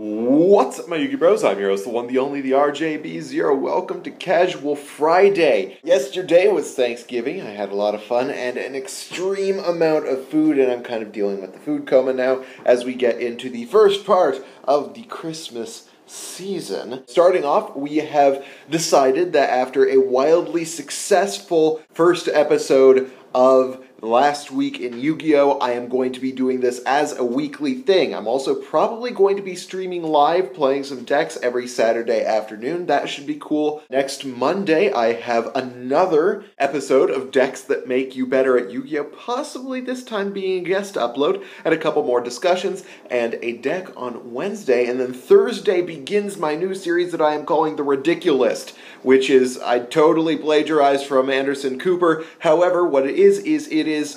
What's up, my Yu-Gi Bros? I'm your host, the one, the only, the RJB0. Welcome to Casual Friday. Yesterday was Thanksgiving. I had a lot of fun and an extreme amount of food, and I'm kind of dealing with the food coma now as we get into the first part of the Christmas season. Starting off, we have decided that after a wildly successful first episode of last week in Yu-Gi-Oh! I am going to be doing this as a weekly thing. I'm also probably going to be streaming live, playing some decks every Saturday afternoon. That should be cool. Next Monday, I have another episode of Decks That Make You Better at Yu-Gi-Oh! Possibly this time being a guest upload, and a couple more discussions, and a deck on Wednesday. And then Thursday begins my new series that I am calling The Ridiculist, which is, I totally plagiarized from Anderson Cooper. However, what it is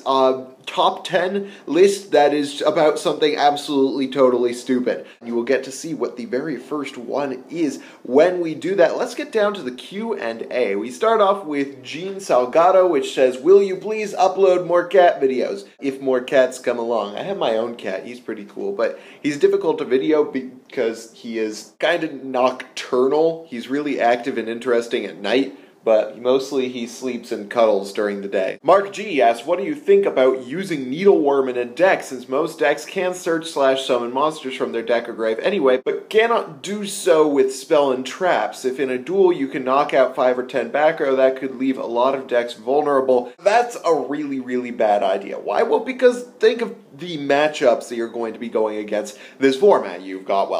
a top 10 list that is about something absolutely totally stupid. You will get to see what the very first one is when we do that. Let's get down to the Q&A. We start off with Gene Salgado, which says, will you please upload more cat videos if more cats come along? I have my own cat. He's pretty cool, but he's difficult to video because he is kind of nocturnal. He's really active and interesting at night, but mostly he sleeps and cuddles during the day. Mark G asks, what do you think about using Needleworm in a deck, since most decks can search/summon monsters from their deck or grave anyway, but cannot do so with spell and traps? If in a duel you can knock out 5 or 10 back row, that could leave a lot of decks vulnerable. That's a really, really bad idea. Why? Well, because think of the matchups that you're going to be going against this format. You've got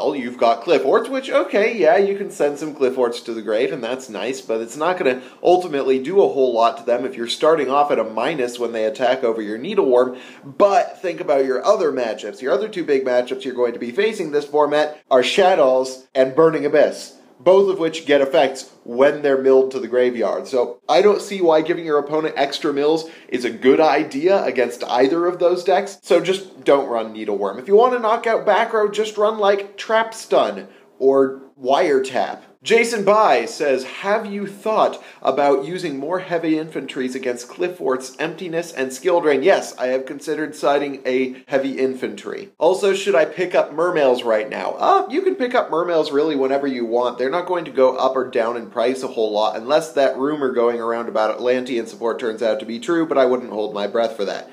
Clifforts, which, okay, yeah, you can send some Clifforts to the grave, and that's nice, but it's not going to ultimately do a whole lot to them if you're starting off at a minus when they attack over your Needleworm. But think about your other matchups. Your other two big matchups you're going to be facing this format are Shadows and Burning Abyss, both of which get effects when they're milled to the graveyard. So I don't see why giving your opponent extra mills is a good idea against either of those decks. So just don't run Needleworm. If you want to knock out back row, just run like Trap Stun or Wiretap. Jason Bai says, have you thought about using more heavy infantries against Cliffort's Emptiness and Skill Drain? Yes, I have considered siding a heavy infantry. Also, should I pick up Mermails right now? You can pick up Mermails really whenever you want. They're not going to go up or down in price a whole lot, unless that rumor going around about Atlantean support turns out to be true, but I wouldn't hold my breath for that,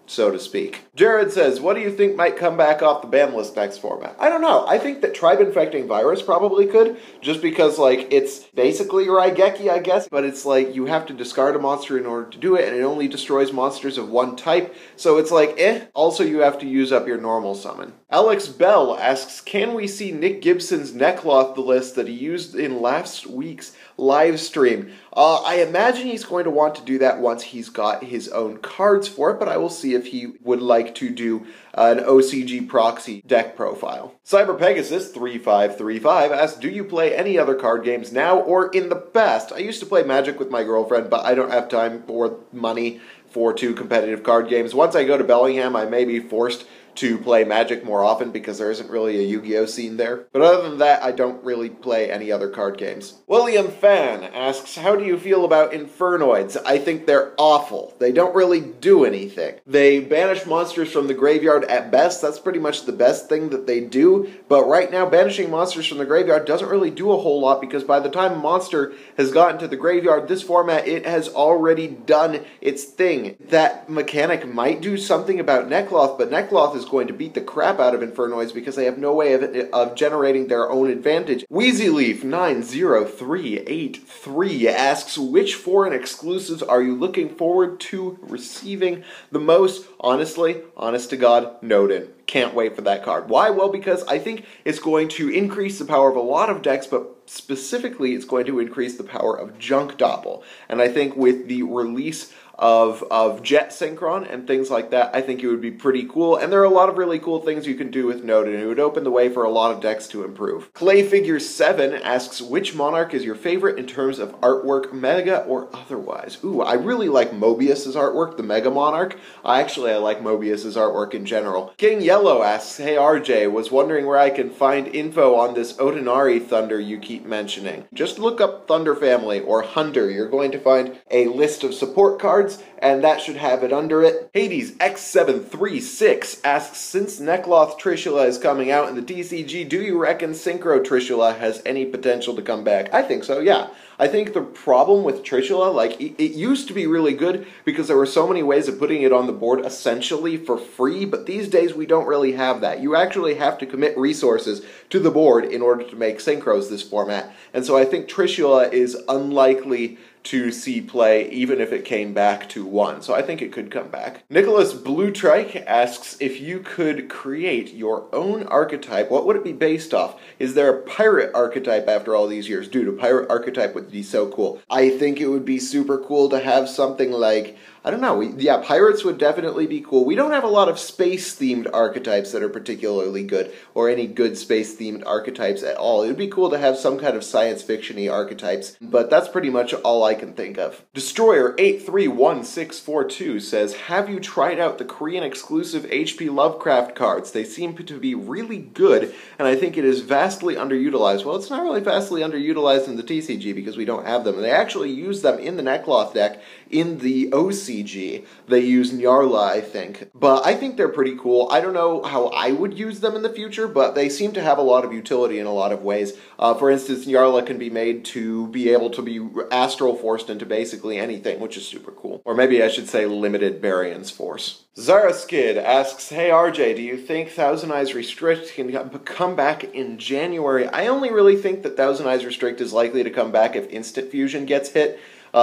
so to speak. Jared says, what do you think might come back off the ban list next format? I don't know. I think that Tribe Infecting Virus probably could, just because, like, it's basically Raigeki, I guess, but it's like you have to discard a monster in order to do it, and it only destroys monsters of one type, so it's like, Also, you have to use up your normal summon. Alex Bell asks, can we see Nick Gibson's Neckcloth the list that he used in last week's live stream? I imagine he's going to want to do that once he's got his own cards for it, but I will see if he would like to do an OCG proxy deck profile. Cyber Pegasus 3535 asks, do you play any other card games now or in the past? I used to play Magic with my girlfriend, but I don't have time or money for 2 competitive card games. Once I go to Bellingham, I may be forced to play Magic more often because there isn't really a Yu-Gi-Oh! Scene there. But other than that, I don't really play any other card games. William Fan asks, how do you feel about Infernoids? I think they're awful. They don't really do anything. They banish monsters from the graveyard at best. That's pretty much the best thing that they do. But right now, banishing monsters from the graveyard doesn't really do a whole lot because by the time a monster has gotten to the graveyard, this format, it has already done its thing. That mechanic might do something about Neckcloth, but Neckcloth is going to beat the crap out of Infernoids because they have no way of generating their own advantage. WheezyLeaf90383 asks, which foreign exclusives are you looking forward to receiving the most? Honestly, honest to God, Nodin. Can't wait for that card. Why? Well, because I think it's going to increase the power of a lot of decks, but specifically it's going to increase the power of Junk Doppel. And I think with the release of Jet Synchron and things like that, I think it would be pretty cool. And there are a lot of really cool things you can do with Node, and it would open the way for a lot of decks to improve. Clayfigure7 asks, which Monarch is your favorite in terms of artwork, mega or otherwise? Ooh, I really like Mobius's artwork, the Mega Monarch. I like Mobius's artwork in general. King Yellow asks, hey RJ, was wondering where I can find info on this Otonari Thunder you keep mentioning. Just look up Thunder Family or Hunter. You're going to find a list of support cards cards, and that should have it under it. Hades X736 asks, since Nekloth Trishula is coming out in the TCG, do you reckon Synchro Trishula has any potential to come back? I think so, yeah. I think the problem with Trishula, like, it used to be really good because there were so many ways of putting it on the board essentially for free, but these days we don't really have that. You actually have to commit resources to the board in order to make Synchros this format, and so I think Trishula is unlikely to see play even if it came back to 1, so I think it could come back. Nicholas Bluetrike asks, if you could create your own archetype, what would it be based off? Is there a pirate archetype after all these years? Dude, a pirate archetype would be so cool. I think it would be super cool to have something like, I don't know, yeah, pirates would definitely be cool. We don't have a lot of space-themed archetypes that are particularly good, or any good space-themed archetypes at all. It would be cool to have some kind of science fiction-y archetypes, but that's pretty much all I can think of. Destroyer831642 says, have you tried out the Korean exclusive HP Lovecraft cards? They seem to be really good, and I think it is vastly underutilized. Well, it's not really vastly underutilized in the TCG because we don't have them. And they actually use them in the Nekloth deck. In the OCG, they use Nyarla, I think. But I think they're pretty cool. I don't know how I would use them in the future, but they seem to have a lot of utility in a lot of ways. For instance, Nyarla can be made to be able to be astral forced into basically anything, which is super cool. Or maybe I should say limited variance force. Zara Skid asks, hey RJ, do you think Thousand Eyes Restrict can come back in January? I only really think that Thousand Eyes Restrict is likely to come back if Instant Fusion gets hit.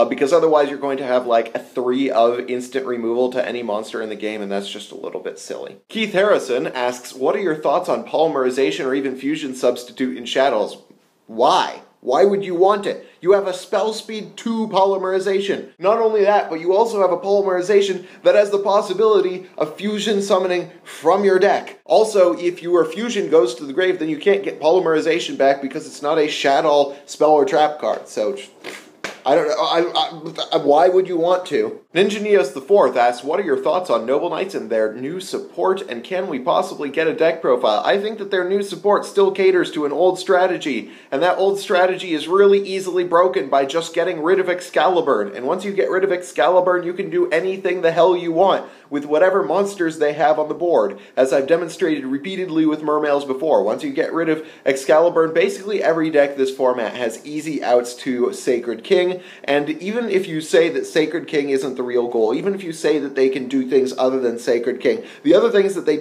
Because otherwise you're going to have like a 3 of instant removal to any monster in the game, and that's just a little bit silly. Keith Harrison asks, what are your thoughts on polymerization or even fusion substitute in Shadows? Why? Why would you want it? You have a spell speed 2 polymerization. Not only that, but you also have a polymerization that has the possibility of fusion summoning from your deck. Also, if your fusion goes to the grave, then you can't get polymerization back because it's not a Shadow spell or trap card. So I don't know, why would you want to? Ninja Neos IV asks, what are your thoughts on Noble Knights and their new support, and can we possibly get a deck profile? I think that their new support still caters to an old strategy, and that old strategy is really easily broken by just getting rid of Excalibur, and once you get rid of Excalibur, you can do anything the hell you want with whatever monsters they have on the board, as I've demonstrated repeatedly with Mermails before. Once you get rid of Excalibur, basically every deck this format has easy outs to Sacred King, and even if you say that Sacred King isn't the real goal, even if you say that they can do things other than Sacred King, the other things that they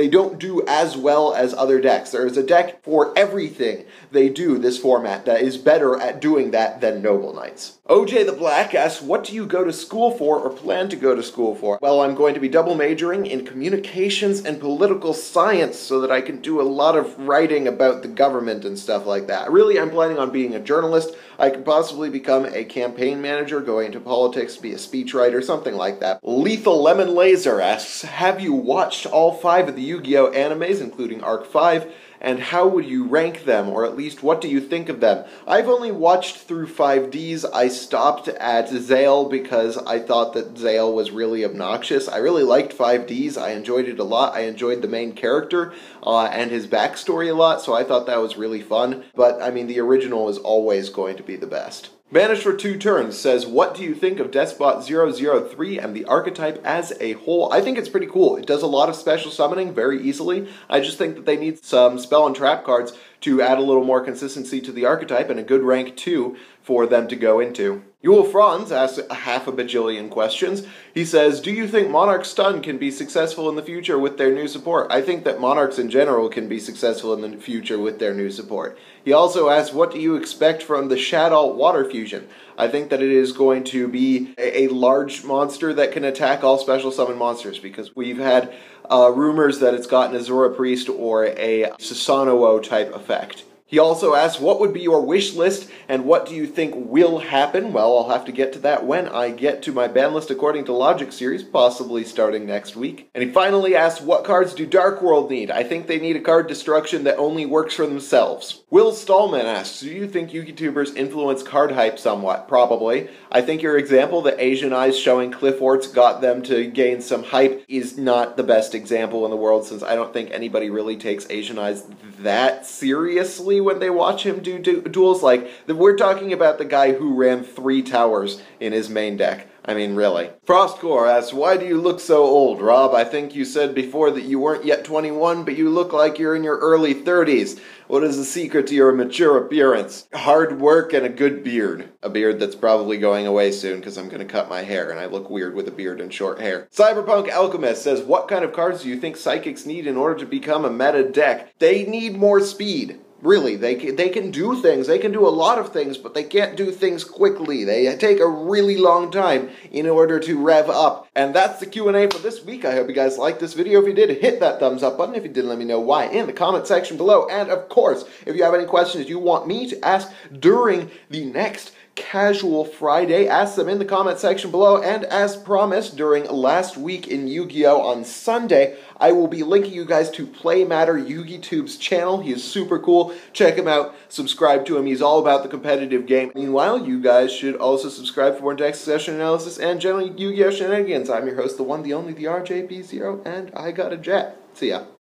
don't do as well as other decks. There is a deck for everything they do this format that is better at doing that than Noble Knights. OJ the Black asks, what do you go to school for or plan to go to school for? Well, I'm going to be double majoring in communications and political science so that I can do a lot of writing about the government and stuff like that. Really, I'm planning on being a journalist. I could possibly become a campaign manager, go into politics, be a speechwriter, something like that. Lethal Lemon Laser asks, have you watched all 5 of the Yu-Gi-Oh! Animes, including Arc 5? And how would you rank them, or at least what do you think of them? I've only watched through 5Ds. I stopped at Zale because I thought that Zale was really obnoxious. I really liked 5Ds. I enjoyed it a lot. I enjoyed the main character and his backstory a lot, so I thought that was really fun. But, I mean, the original is always going to be the best. Banished for 2 turns says, what do you think of Despot 003 and the archetype as a whole? I think it's pretty cool. It does a lot of special summoning very easily. I just think that they need some spell and trap cards to add a little more consistency to the archetype and a good rank 2 for them to go into. Yule Franz asks a half a bajillion questions. He says, do you think Monarch Stun can be successful in the future with their new support? I think that Monarchs in general can be successful in the future with their new support. He also asks, what do you expect from the Shadow Water Fusion? I think that it is going to be a large monster that can attack all special summon monsters, because we've had rumors that it's got an Azura Priest or a Susanoo type effect. He also asks, what would be your wish list, and what do you think will happen? Well, I'll have to get to that when I get to my ban list according to Logic series, possibly starting next week. And he finally asks, what cards do Dark World need? I think they need a card destruction that only works for themselves. Will Stallman asks, do you think YouTubers influence card hype somewhat? Probably. I think your example that Asian Eyes showing Cliff Orts got them to gain some hype is not the best example in the world, since I don't think anybody really takes Asian Eyes that seriously when they watch him do duels. Like, we're talking about the guy who ran 3 towers in his main deck. I mean, really. Frostcore asks, why do you look so old, Rob? I think you said before that you weren't yet 21, but you look like you're in your early 30s. What is the secret to your mature appearance? Hard work and a good beard. A beard that's probably going away soon because I'm going to cut my hair and I look weird with a beard and short hair. Cyberpunk Alchemist says, what kind of cards do you think psychics need in order to become a meta deck? They need more speed. Really, they can do things, they can do a lot of things, but they can't do things quickly. They take a really long time in order to rev up. And that's the Q&A for this week. I hope you guys liked this video. If you did, hit that thumbs up button. If you did, let me know why in the comment section below. And of course, if you have any questions you want me to ask during the next Casual Friday, ask them in the comment section below, and as promised during last week in Yu-Gi-Oh! On Sunday, I will be linking you guys to Play Matter Yugi-Tube's channel. He is super cool. Check him out. Subscribe to him. He's all about the competitive game. Meanwhile, you guys should also subscribe for more deck session analysis and general Yu-Gi-Oh! Shenanigans. I'm your host, the one, the only, the RJB0, and I got a jet. See ya.